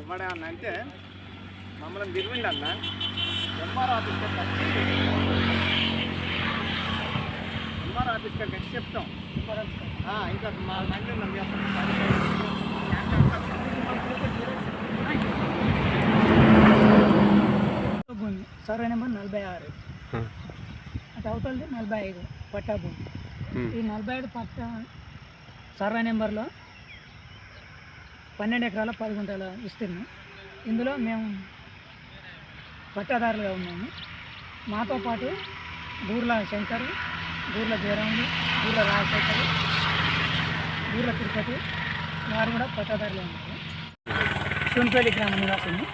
ఇవ్వడా అన్న అంటే మమ్మల్ని తిరిగిండి అన్న ఎంఆర్ ఆఫీస్ వచ్చి ఎంఆర్ ఆఫీస్ గారికి వచ్చి చెప్తాం ఇంకా మా బండి భూమి సర్వే నెంబర్ 46 అటు అవతలది 45 పట్టా భూమి. ఈ 45 పట్టా సర్వే నెంబర్లో 12 ఎకరాల 10 గుంటల విస్తీర్ణం. ఇందులో మేము పట్టాదారులుగా ఉన్నాము. మాతో పాటు బూర్ల శంకర్, బూర్ల జయరాములు, బూర్ల రాజశేఖర్, బూర్ల తిరుపతి వారు కూడా పట్టాదారులు ఉన్నారు. శివన్పల్లి గ్రామ నివాసిని.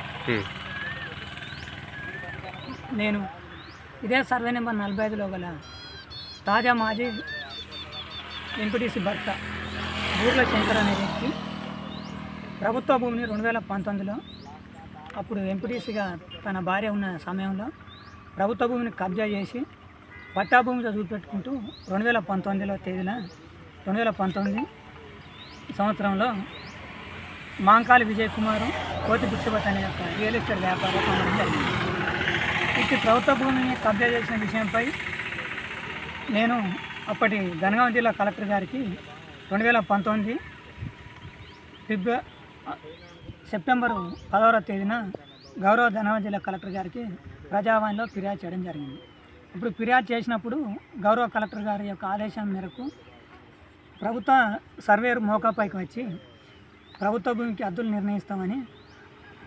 నేను ఇదే సర్వే నెంబర్ 45లో గల తాజా మాజీ ఎంపీటీసీ భర్త బూర్ల శంకర్ అనే వ్యక్తి ప్రభుత్వ భూమిని 2019లో అప్పుడు ఎంపీటీసీగా తన భార్య ఉన్న సమయంలో ప్రభుత్వ భూమిని కబ్జా చేసి పట్టా భూమితో చూపెట్టుకుంటూ 2019 సంవత్సరంలో మాంకాలి విజయ్ కుమారు కోతి బిక్షపతి అనే ఒక రియల్ ఎస్టేట్ వ్యాపారం అమ్మడం జరిగింది. ఇటు ప్రభుత్వ భూమిని కబ్జా చేసిన విషయంపై నేను అప్పటి జనగాం జిల్లా కలెక్టర్ గారికి 2019 సెప్టెంబర్ 10వ తేదీన గౌరవ జనగాం జిల్లా కలెక్టర్ గారికి ప్రజావాణిలో ఫిర్యాదు చేయడం జరిగింది. ఇప్పుడు ఫిర్యాదు చేసినప్పుడు గౌరవ కలెక్టర్ గారి యొక్క ఆదేశం మేరకు ప్రభుత్వ సర్వేరు మోకాపైకి వచ్చి ప్రభుత్వ భూమికి హద్దులు నిర్ణయిస్తామని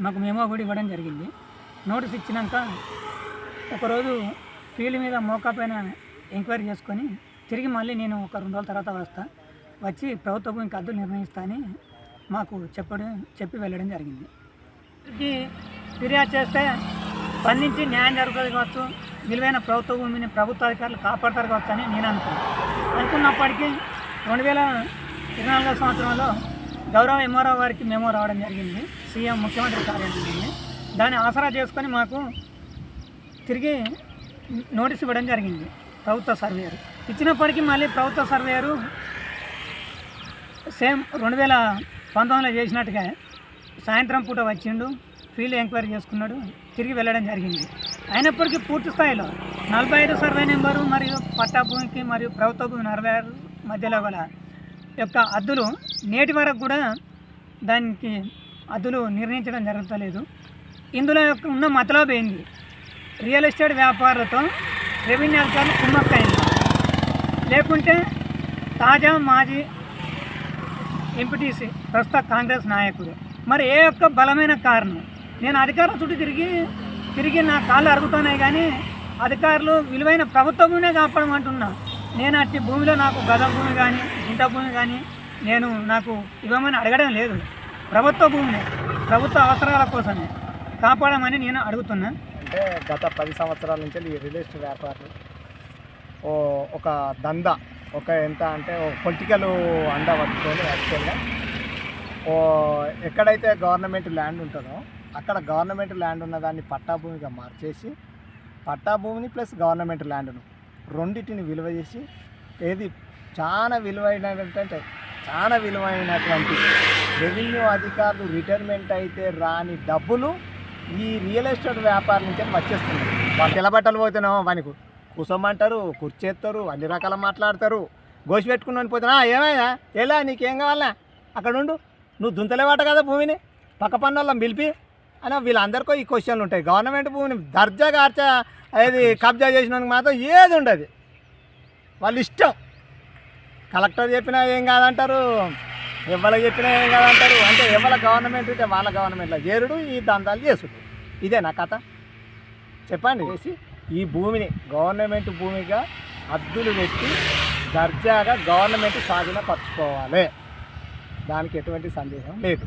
మాకు మెమో కూడా ఇవ్వడం జరిగింది. నోటీస్ ఇచ్చినాక ఒకరోజు ఫీల్డ్ మీద మోకా పైన ఎంక్వైరీ చేసుకొని తిరిగి మళ్ళీ నేను ఒక 2 రోజుల తర్వాత వచ్చి ప్రభుత్వ భూమికి హద్దులు నిర్ణయిస్తా అని మాకు చెప్పి వెళ్ళడం జరిగింది. ఫిర్యాదు చేస్తే స్పందించి న్యాయం జరుగుతుంది కావచ్చు, విలువైన ప్రభుత్వ భూమిని ప్రభుత్వ అధికారులు కాపాడతారు కావచ్చు అని నేను అనుకున్నప్పటికీ 2024 సంవత్సరంలో గౌరవ ఎంఆర్ఓ గారికి మెమో రావడం జరిగింది. సీఎం ముఖ్యమంత్రి కార్యాలయం దాన్ని ఆసరా చేసుకొని మాకు తిరిగి నోటీస్ ఇవ్వడం జరిగింది ప్రభుత్వ సర్వేయరు. ఇచ్చినప్పటికీ మళ్ళీ ప్రభుత్వ సర్వేయరు సేమ్ 2019లో చేసినట్టుగా సాయంత్రం పూట వచ్చిండు, ఫీల్డ్ ఎంక్వైరీ చేసుకున్నాడు, తిరిగి వెళ్ళడం జరిగింది. అయినప్పటికీ పూర్తి స్థాయిలో 45 సర్వే నెంబరు మరియు పట్టా భూమికి మరియు ప్రభుత్వ భూమి 46 మధ్యలో గల యొక్క హద్దులు నేటి వరకు కూడా దానికి హద్దులు నిర్ణయించడం జరుగుతలేదు. ఇందులో ఉన్న మతలబు ఏంది? రియల్ ఎస్టేట్ వ్యాపారులతో రెవెన్యూ అధికారులు కుమ్మక్కైంది, లేకుంటే తాజా మాజీ ఎంపీటీసీ ప్రస్తుత కాంగ్రెస్ నాయకుడు. మరి ఏ యొక్క బలమైన కారణం? నేను అధికారుల చుట్టూ తిరిగి నా కాళ్ళు అరుగుతున్నాయి, కానీ అధికారులు విలువైన ప్రభుత్వ భూమినే కాపాడమంటున్నా. నేను అట్టి భూమిలో నాకు గద భూమి కానీ గుంట భూమి కానీ నాకు ఇవ్వమని అడగడం లేదు. ప్రభుత్వ భూమిని ప్రభుత్వ అవసరాల కోసమే కాపాడమని నేను అడుగుతున్నా. అంటే గత 10 సంవత్సరాల నుంచి ఈ రియల్ ఎస్టేట్ వ్యాపారులు ఒక దందా, ఎంత అంటే పొలిటికల్ అండ పట్టుకొని యాక్చువల్గా ఎక్కడైతే గవర్నమెంట్ ల్యాండ్ ఉంటుందో అక్కడ గవర్నమెంట్ ల్యాండ్ ఉన్నదాన్ని పట్టా భూమిగా మార్చేసి పట్టా భూమిని ప్లస్ గవర్నమెంట్ ల్యాండ్ను రెండింటిని విలువ చేసి చాలా విలువైనటువంటి రెవెన్యూ అధికారులు రిటైర్మెంట్ అయితే రాని డబ్బులు ఈ రియల్ ఎస్టేట్ వ్యాపారం నుంచి వచ్చేస్తున్నాయి. వాళ్ళు తెల్లబట్టలు పోతున్నాం వానికి కూసోమంటారు, కూర్చేస్తారు, అన్ని రకాల మాట్లాడతారు. గోసి పెట్టుకున్నాను పోతున్నా, ఏమైనా ఎలా నీకేం కావాలా అక్కడ ఉండు, నువ్వు దుంతలేవాట కదా భూమిని పక్క పన్నులను పిలిపి అని వీళ్ళందరికీ ఈ క్వశ్చన్లు ఉంటాయి. గవర్నమెంట్ భూమిని దర్జాగా కబ్జా చేసినందుకు మాత్రం ఏది ఉండదు, వాళ్ళు ఇష్టం. కలెక్టర్ చెప్పినా ఏం కాదంటారు, ఎవరికి చెప్పినా ఏం కాదంటారు. అంటే ఎవరి గవర్నమెంట్ అయితే వాళ్ళ గవర్నమెంట్లో చేరుడు, ఈ దందాలు చేసుడు. ఇదే నా కథ. చెప్పండి. చేసి ఈ భూమిని గవర్నమెంట్ భూమిగా హద్దులు పెట్టి దర్జాగా గవర్నమెంట్ స్వాధీనపరచుకోవాలి, దానికి ఎటువంటి సందేహం లేదు.